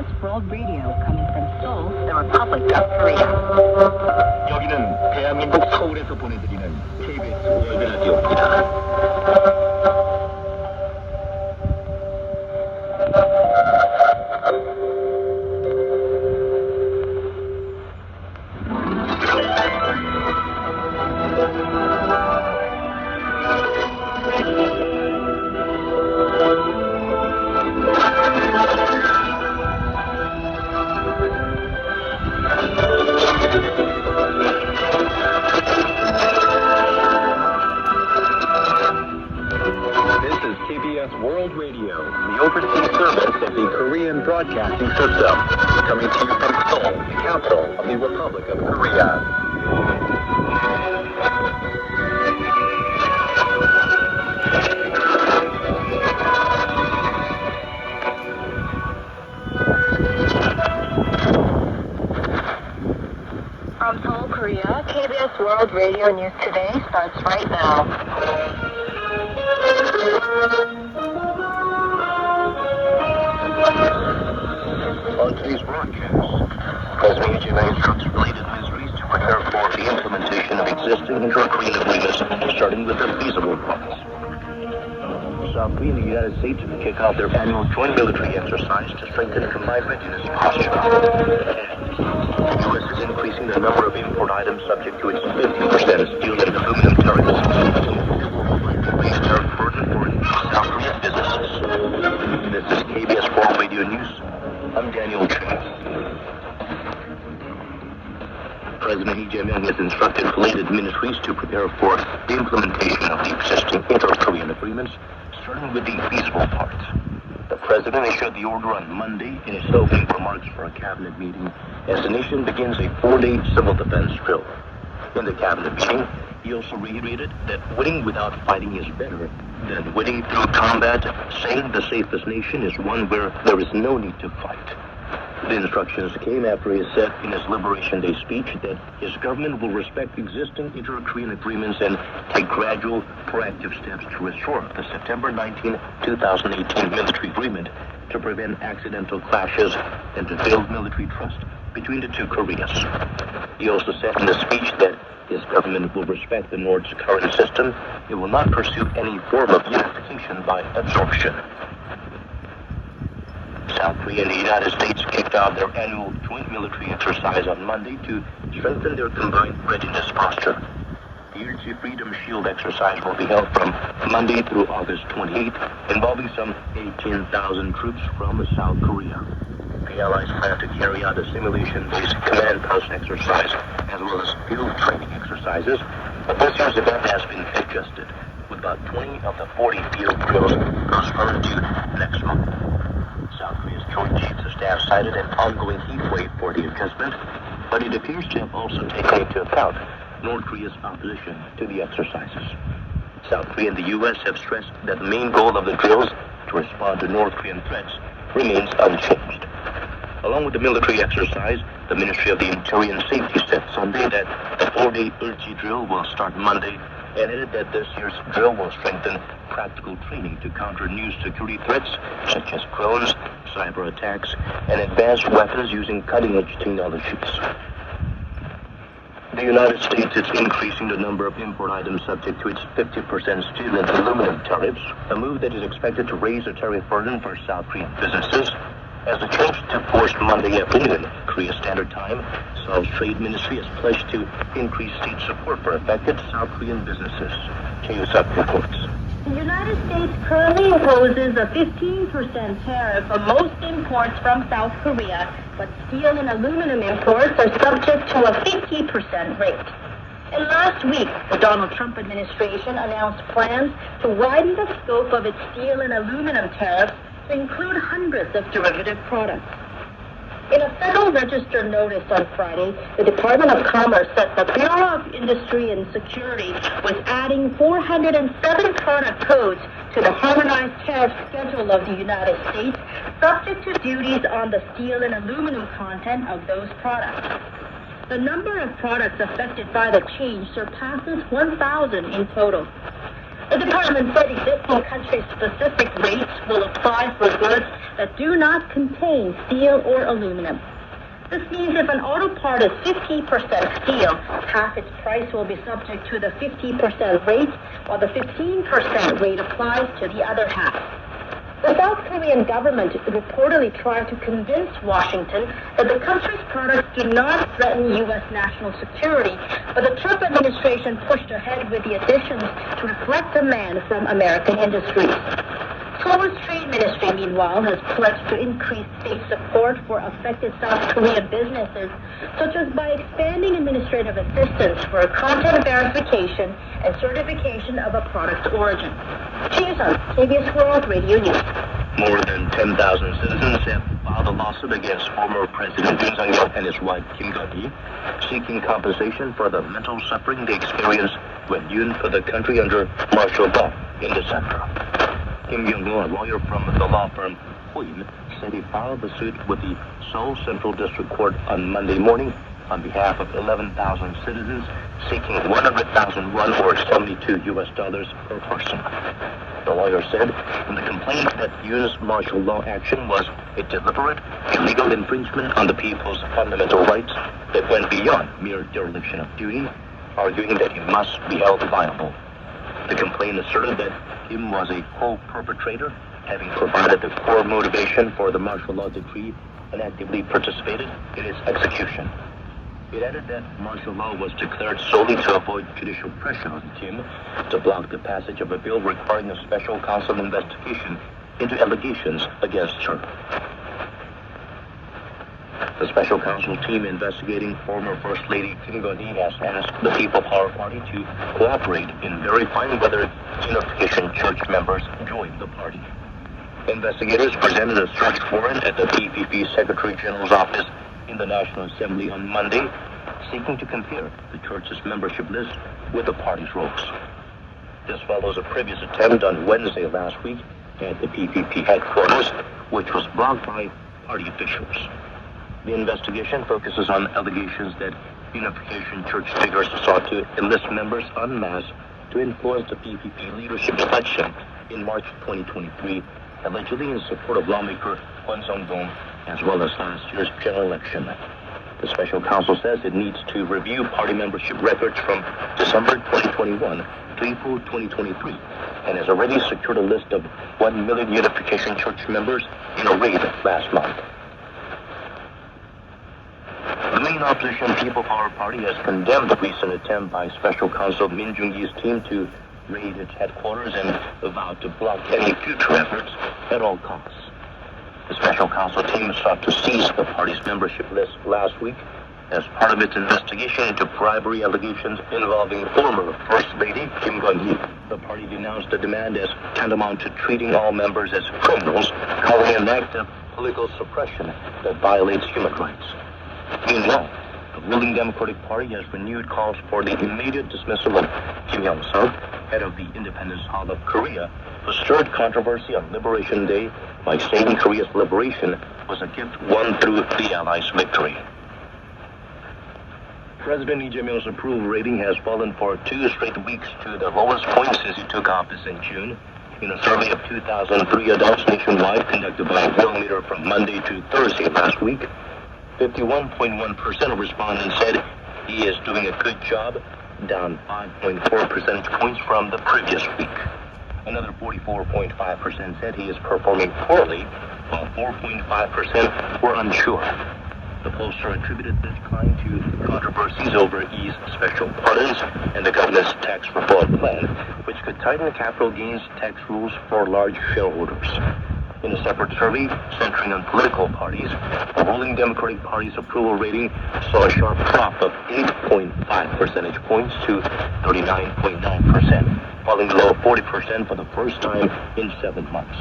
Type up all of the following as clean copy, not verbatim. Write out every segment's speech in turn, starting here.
KBS World Radio coming from Seoul, the Republic of Korea. 여기는 대한민국 서울에서 보내드리는 KBS 월드 라디오입니다. KBS World Radio, the overseas service of the Korean Broadcasting System, coming to you from Seoul, the capital of the Republic of Korea. From Seoul, Korea, KBS World Radio News Today starts right now. On today's broadcast, President Moon Jae-in instructs related ministries to prepare for the implementation of existing inter-Korean agreements, starting with the feasible parts. South Korea and the United States kick off their annual joint military exercise to strengthen combined readiness posture. The U.S. is increasing the number of import items subject to its 50% steel and aluminum tariffs. Base tariff burden for South Korean businesses. This is KBS World Radio News. I'm Daniel Chen. President Moon Jae-in has instructed related ministries to prepare for the implementation of the existing inter-Korean agreements, starting with the feasible part. The President issued the order on Monday in his opening remarks for a cabinet meeting as the nation begins a 4-day civil defense drill. In the cabinet meeting, he also reiterated that winning without fighting is better than winning through combat, saying the safest nation is one where there is no need to fight. The instructions came after he said in his Liberation Day speech that his government will respect existing inter-Korean agreements and take gradual, proactive steps to restore the September 19, 2018 military agreement to prevent accidental clashes and to build military trust between the two Koreas. He also said in the speech that his government will respect the North's current system. It will not pursue any form of unification by absorption. South Korea and the United States kicked off their annual joint military exercise on Monday to strengthen their combined readiness posture. The Unity Freedom Shield exercise will be held from Monday through August 28th, involving some 18,000 troops from South Korea. The Allies plan to carry out a simulation-based command post exercise as well as field training exercises, but this year's event has been adjusted, with about 20 of the 40 field drills postponed to next month. South Korea's Joint Chiefs of Staff cited an ongoing heat wave for the adjustment, but it appears to have also taken into account North Korea's opposition to the exercises. South Korea and the U.S. have stressed that the main goal of the drills, to respond to North Korean threats, remains unchanged. Along with the military exercise, the Ministry of the Interior and Safety said Sunday that the 4-day Ulchi drill will start Monday, and added that this year's drill will strengthen practical training to counter new security threats such as drones, cyber attacks, and advanced weapons using cutting-edge technologies. The United States is increasing the number of import items subject to its 50% steel and aluminum tariffs, a move that is expected to raise the tariff burden for South Korean businesses. As the change took force Monday afternoon, Korea Standard Time, Seoul's Trade Ministry has pledged to increase state support for affected South Korean businesses. Chae-Suk reports. The United States currently imposes a 15% tariff on most imports from South Korea, but steel and aluminum imports are subject to a 50% rate. And last week, the Donald Trump administration announced plans to widen the scope of its steel and aluminum tariffs to include hundreds of derivative products. In a Federal Register notice on Friday, the Department of Commerce said the Bureau of Industry and Security was adding 407 product codes to the harmonized tariff schedule of the United States, subject to duties on the steel and aluminum content of those products. The number of products affected by the change surpasses 1,000 in total. The department said existing country-specific rates will apply for goods that do not contain steel or aluminum. This means if an auto part is 50% steel, half its price will be subject to the 50% rate, while the 15% rate applies to the other half. The South Korean government reportedly tried to convince Washington that the country's products do not threaten U.S. national security, but the Trump administration pushed ahead with the additions to reflect demand from American industries. Seoul's Trade Ministry, meanwhile, has pledged to increase state support for affected South Korean businesses, such as by expanding administrative assistance for content verification and certification of a product's origin. Jason, KBS World Radio News. More than 10,000 citizens have filed a lawsuit against former President Yoon Suk-yeol and his wife Kim Jong-hee, seeking compensation for the mental suffering they experienced when Yoon put the country under martial law in December. Kim Jong-hee, a lawyer from the law firm Hoyim, said he filed the suit with the Seoul Central District Court on Monday morning on behalf of 11,000 citizens seeking 100,000 won or $72 per person. The lawyer said in the complaint that Yoon's martial law action was a deliberate, illegal infringement on the people's fundamental rights that went beyond mere dereliction of duty, arguing that he must be held liable. The complaint asserted that Kim was a co-perpetrator, having provided the core motivation for the martial law decree and actively participated in its execution. It added that martial law was declared solely to avoid judicial pressure on Kim to block the passage of a bill requiring a special counsel investigation into allegations against her. The special counsel team investigating former First Lady Kim Jong-hee has asked the People Power Party to cooperate in verifying whether Unification Church members joined the party. Investigators presented a search warrant at the PPP Secretary General's office in the National Assembly on Monday, seeking to compare the church's membership list with the party's rolls. This follows a previous attempt on Wednesday last week at the PPP headquarters, which was blocked by party officials. The investigation focuses on allegations that Unification Church figures sought to enlist members en masse to influence the PPP leadership election in March 2023, allegedly in support of lawmaker Kwon Sung-dong, as well as last year's general election. The special counsel says it needs to review party membership records from December 2021 to April 2023, and has already secured a list of 1 million Unification Church members in a raid last month. The main opposition People Power Party has condemned the recent attempt by Special Counsel Min Jung-gi's team to raid its headquarters and vowed to block any future efforts at all costs. The Special Counsel team sought to seize the party's membership list last week as part of its investigation into bribery allegations involving former First Lady Kim Jong-hee. The party denounced the demand as tantamount to treating all members as criminals, calling it an act of political suppression that violates human rights. Meanwhile, the ruling Democratic Party has renewed calls for the immediate dismissal of Kim Young-suk, head of the Independence Hall of Korea, who stirred controversy on Liberation Day by saying Korea's liberation was a gift won through the Allies' victory. President Lee Jae-myung's approval rating has fallen for 2 straight weeks to the lowest point since he took office in June. In a survey of 2,003 adults nationwide conducted by a Worldometer from Monday to Thursday last week, 51.1% of respondents said he is doing a good job, down 5.4 percentage points from the previous week. Another 44.5% said he is performing poorly, while 4.5% were unsure. The pollster attributed this decline to controversies over Lee's special pardons and the government's tax reform plan, which could tighten capital gains tax rules for large shareholders. In a separate survey centering on political parties, the ruling Democratic Party's approval rating saw a sharp drop of 8.5 percentage points to 39.9%, falling below 40% for the first time in 7 months.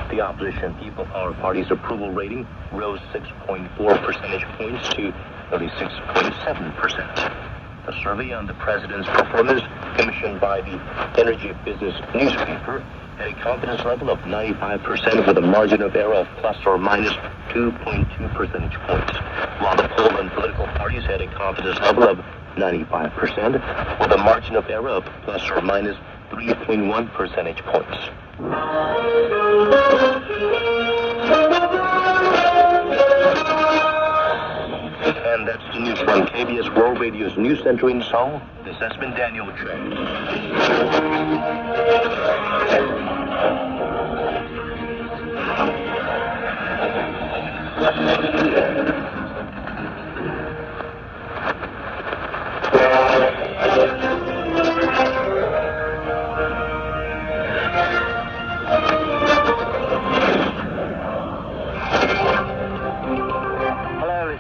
The opposition People Power Party's approval rating rose 6.4 percentage points to 36.7%. A survey on the president's performance, commissioned by the Energy Business newspaper, had a confidence level of 95% with a margin of error of plus or minus 2.2 percentage points, while the poll on political parties had a confidence level of 95% with a margin of error of plus or minus 3.1 percentage points. That's the news from KBS World Radio's News Center in Seoul. This has been Daniel Chen.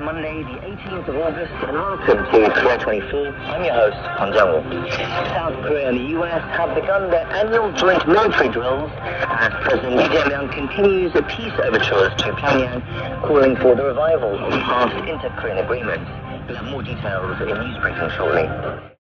Monday, the 18th of August, and welcome to Korea 24. I'm your host, Han Jang-woo. South Korea and the US have begun their annual joint military drills as President Lee Jae-myung continues a peace overtures to Pyongyang, calling for the revival of past inter-Korean agreements. We'll have more details in news briefing shortly.